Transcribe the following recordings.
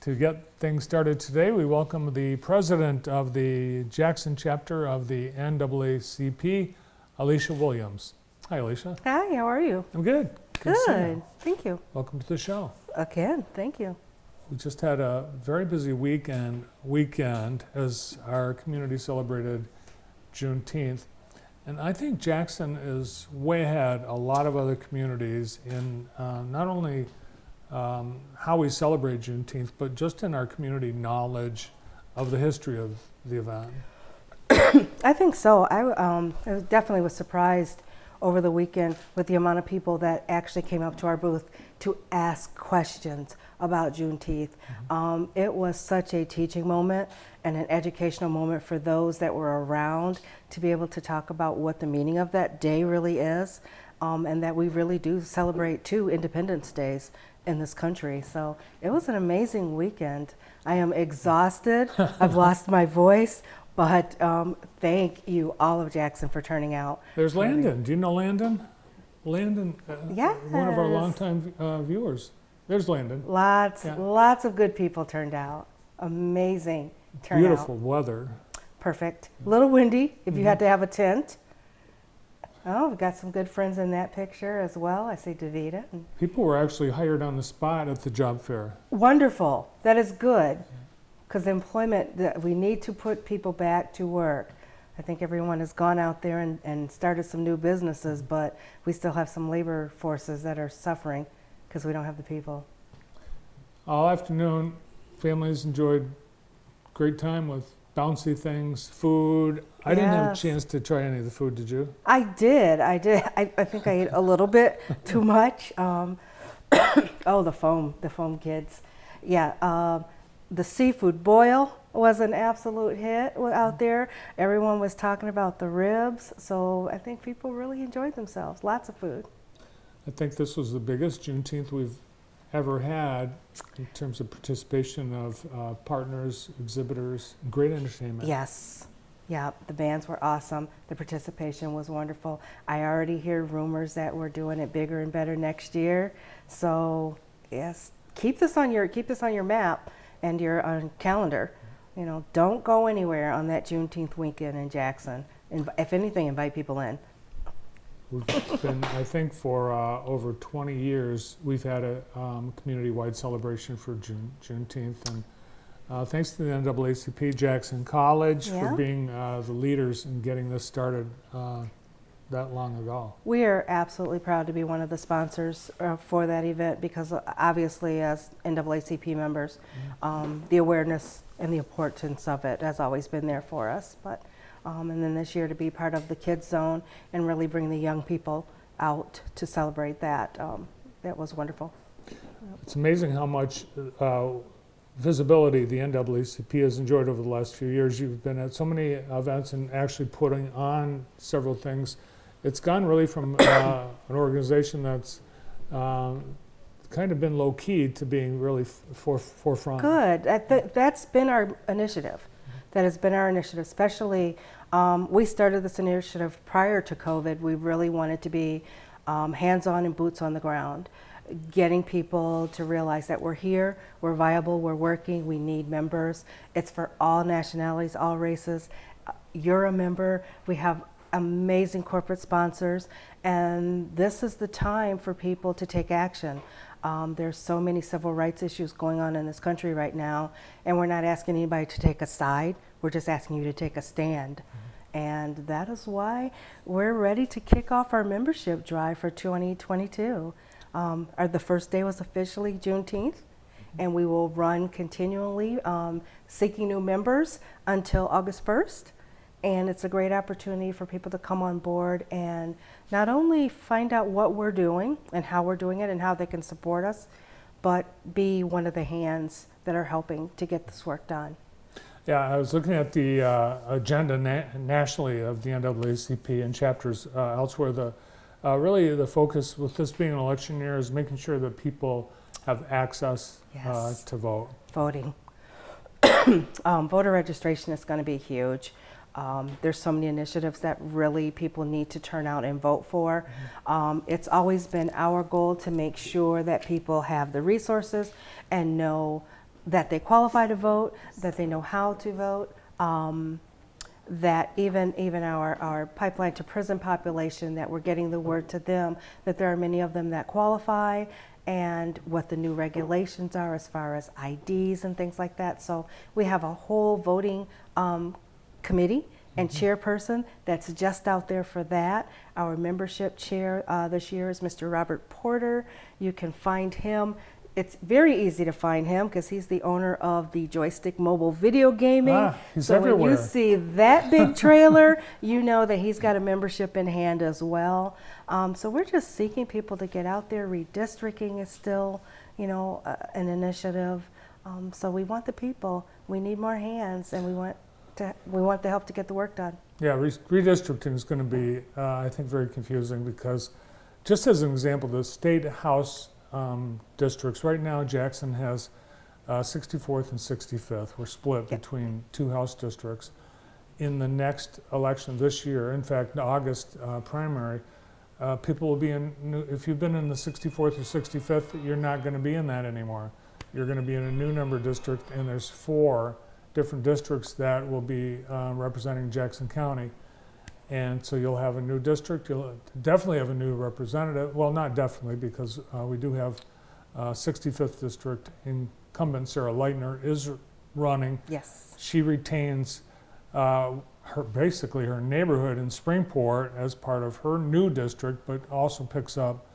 To get things started today, we welcome the president of the Jackson chapter of the NAACP, Alicia Williams. Hi, Alicia. Hi, how are you? I'm good. Good to see Good, you. thank you. Welcome to the show. Again, thank you. We just had a very busy weekend as our community celebrated Juneteenth. And I think Jackson is way ahead a lot of other communities in not only how we celebrate Juneteenth, but just in our community knowledge of the history of the event. I think so. I definitely was surprised over the weekend with the amount of people that actually came up to our booth to ask questions about Juneteenth. It was such a teaching moment and an educational moment for those that were around to be able to talk about what the meaning of that day really is, and that we really do celebrate 2 Independence Days in this country. So it was an amazing weekend. I am exhausted. I've lost my voice, but thank you all of Jackson for turning out. There's Landon. Do you know Landon? Landon, Yes. one of our longtime viewers. There's Landon. Lots of good people turned out. Amazing turnout. Beautiful weather. Perfect. A little windy if you had to have a tent. Oh, we've got some good friends in that picture as well. I see Davida. People were actually hired on the spot at the job fair. Wonderful. That is good. Because employment, we need to put people back to work. I think everyone has gone out there and started some new businesses, but we still have some labor forces that are suffering because we don't have the people. All afternoon, families enjoyed great time with bouncy things, food. I didn't have a chance to try any of the food, did you? I did. I think I ate a little bit too much. Oh, the foam kids. Yeah, the seafood boil was an absolute hit out there. Everyone was talking about the ribs, so I think people really enjoyed themselves. Lots of food. I think this was the biggest Juneteenth we've ever had in terms of participation of partners, exhibitors, great entertainment. Yes. Yeah, the bands were awesome. The participation was wonderful. I already hear rumors that we're doing it bigger and better next year. So yes, keep this on your map and your calendar. You know, don't go anywhere on that Juneteenth weekend in Jackson. If anything, invite people in. We've been, I think, for over 20 years, we've had a community-wide celebration for Juneteenth, and thanks to the NAACP, Jackson College for being the leaders in getting this started that long ago. We are absolutely proud to be one of the sponsors for that event because obviously as NAACP members, the awareness and the importance of it has always been there for us. But and then this year to be part of the Kids Zone and really bring the young people out to celebrate that, that was wonderful. It's amazing how much visibility the NAACP has enjoyed over the last few years. You've been at so many events and actually putting on several things. It's gone really from an organization that's kind of been low-key to being really forefront. Good. That's been our initiative. That has been our initiative, especially we started this initiative prior to COVID. We really wanted to be hands-on and boots on the ground, getting people to realize that we're here, we're viable, we're working, we need members. It's for all nationalities, all races. You're a member. We have amazing corporate sponsors, and this is the time for people to take action. There's so many civil rights issues going on in this country right now, and we're not asking anybody to take a side, we're just asking you to take a stand. And that is why we're ready to kick off our membership drive for 2022. The first day was officially Juneteenth, and we will run continually seeking new members until August 1st. And it's a great opportunity for people to come on board and not only find out what we're doing and how we're doing it and how they can support us, but be one of the hands that are helping to get this work done. Yeah, I was looking at the agenda nationally of the NAACP and chapters elsewhere. Really the focus with this being an election year is making sure that people have access to vote. Voting. Voter registration is going to be huge. There's so many initiatives that really people need to turn out and vote for. It's always been our goal to make sure that people have the resources and know that they qualify to vote, that they know how to vote, that even our pipeline to prison population, that we're getting the word to them that there are many of them that qualify, and what the new regulations are as far as IDs and things like that. So we have a whole voting committee and chairperson that's just out there for that. Our membership chair this year is Mr. Robert Porter. You can find him. It's very easy to find him because he's the owner of the Joystick Mobile Video Gaming. He's so everywhere. When you see that big trailer, you know that he's got a membership in hand as well. So we're just seeking people to get out there. Redistricting is still, an initiative. So we want the people. We need more hands, and we want the help to get the work done. Yeah, redistricting is going to be, I think, very confusing because, just as an example, the state house districts, right now Jackson has 64th and 65th. We're split between two house districts. In the next election this year, in fact, the August primary, people will be if you've been in the 64th or 65th, you're not going to be in that anymore. You're going to be in a new number district, and there's 4 different districts that will be representing Jackson County. And so you'll have a new district, you'll definitely have a new representative. Well, not definitely, because we do have 65th district incumbent Sarah Leitner is running. Yes. She retains basically her neighborhood in Springport as part of her new district, but also picks up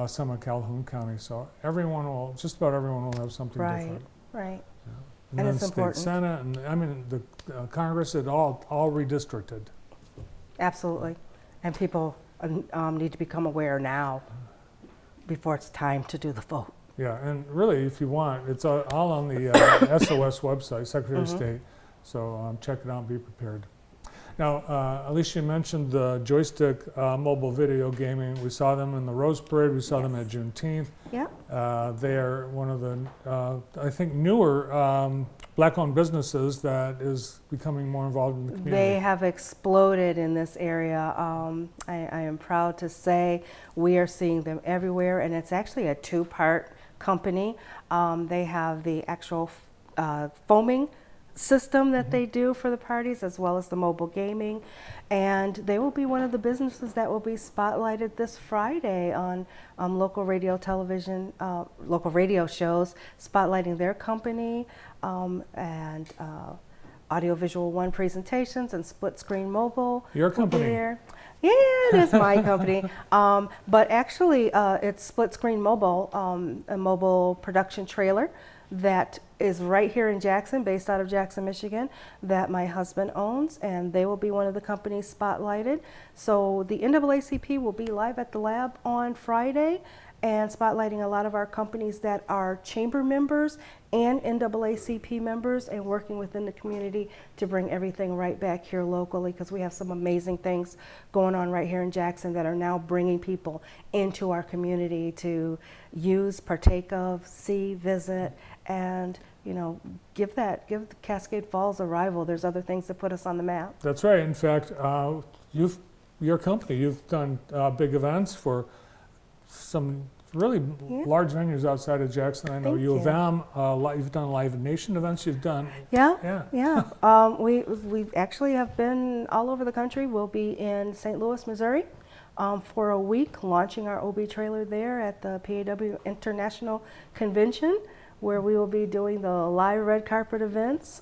some of Calhoun County. So just about everyone will have something different. Right. Yeah. And then it's state important. Senate, and the Congress, it all redistricted. Absolutely. And people need to become aware now before it's time to do the vote. Yeah, and really, if you want, it's all on the SOS website, Secretary of State. So check it out and be prepared. Now, Alicia mentioned the Joystick mobile video gaming. We saw them in the Rose Parade. We saw them at Juneteenth. Yeah. They are one of the, I think, newer Black-owned businesses that is becoming more involved in the community. They have exploded in this area. I am proud to say we are seeing them everywhere, and it's actually a 2-part company. They have the actual foaming system that they do for the parties, as well as the mobile gaming, and they will be one of the businesses that will be spotlighted this Friday on local radio, television, local radio shows, spotlighting their company, and Audiovisual One presentations and Split Screen Mobile. Your company. Yeah, it is my company. But actually, it's Split Screen Mobile, a mobile production trailer that is right here in Jackson, based out of Jackson, Michigan, that my husband owns, and they will be one of the companies spotlighted. So the NAACP will be live at the lab on Friday and spotlighting a lot of our companies that are chamber members and NAACP members, and working within the community to bring everything right back here locally, because we have some amazing things going on right here in Jackson that are now bringing people into our community to use, partake of, see, visit, and give Cascade Falls a rival. There's other things that put us on the map. That's right. In fact, your company, you've done big events for some really large venues outside of Jackson. I know Thank U of you. M, you've done Live Nation events, you've done. Yeah. We actually have been all over the country. We'll be in St. Louis, Missouri for a week, launching our OB trailer there at the PAW International Convention, where we will be doing the live red carpet events.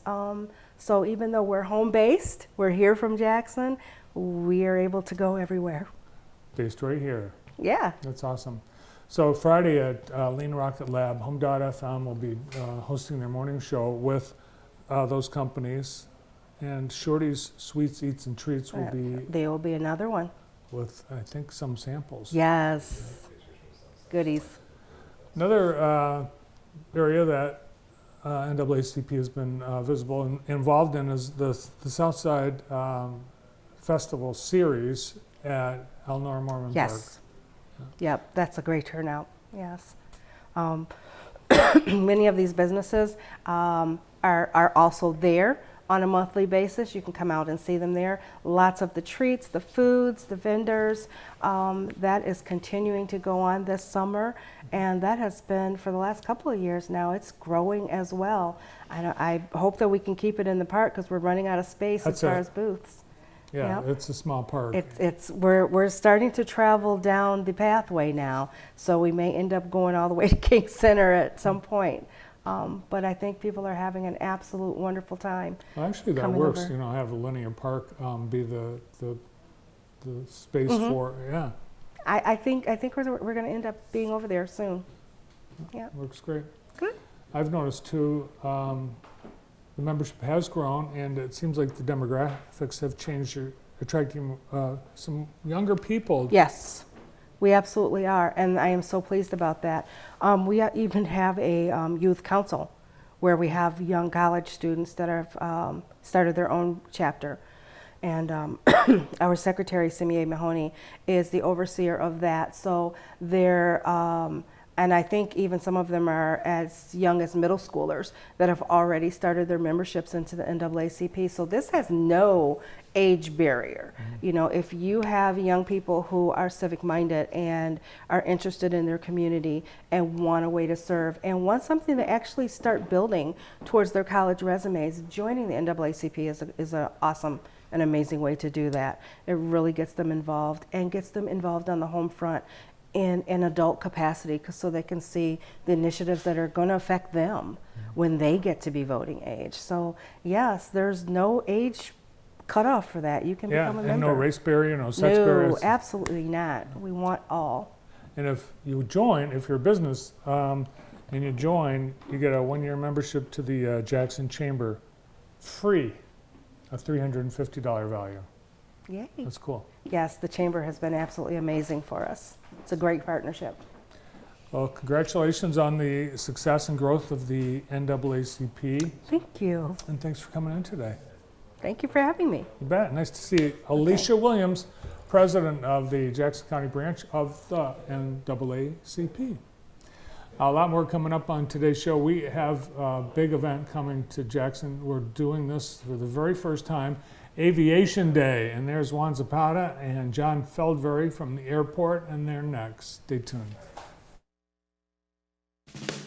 So even though we're home-based, we're here from Jackson, we are able to go everywhere. Based right here. Yeah. That's awesome. So Friday at Lean Rocket Lab, Home.fm will be hosting their morning show with those companies. And Shorty's Sweets, Eats, and Treats will be... There will be another one. With, I think, some samples. Yes. Goodies. Another area that NAACP has been visible and involved in is the Southside Festival series at Elnor Mormon Park. Yes. Yep, that's a great turnout. Yes. Many of these businesses are also there on a monthly basis. You can come out and see them there. Lots of the treats, the foods, the vendors. That is continuing to go on this summer, and that has been for the last couple of years now. It's growing as well. I hope that we can keep it in the park because we're running out of space as far as booths. Yeah, Yep. it's a small park. We're starting to travel down the pathway now, so we may end up going all the way to King Center at some point. But I think people are having an absolute wonderful time. Well, actually, that coming works. over. You know, have a linear park be the space Mm-hmm. for I think we're going to end up being over there soon. Yeah. Works great. Good. I've noticed too. The membership has grown, and it seems like the demographics have changed. You're attracting some younger people. Yes, we absolutely are, and I am so pleased about that. We even have a youth council where we have young college students that have started their own chapter. And our secretary, Simie Mahoney, is the overseer of that. So they're, and I think even some of them are as young as middle schoolers that have already started their memberships into the NAACP. So this has no age barrier. Mm-hmm. You know, if you have young people who are civic minded and are interested in their community and want a way to serve and want something to actually start building towards their college resumes, joining the NAACP is an awesome an amazing way to do that. It really gets them involved and gets them involved on the home front in an adult capacity so they can see the initiatives that are going to affect them when they get to be voting age. So yes, there's no age cutoff for that. You can become a member. And no race barrier, no sex barriers. No, absolutely not. We want all. And if you join, if you're a business and you join, you get a 1-year membership to the Jackson Chamber free. A $350 value. Yay. That's cool. Yes, the Chamber has been absolutely amazing for us. It's a great partnership. Well, congratulations on the success and growth of the NAACP. Thank you. And thanks for coming in today. Thank you for having me. You bet. Nice to see you. Alicia Williams, president of the Jackson County branch of the NAACP. A lot more coming up on today's show. We have a big event coming to Jackson. We're doing this for the very first time, Aviation Day. And there's Juan Zapata and John Feldbury from the airport, and they're next. Stay tuned.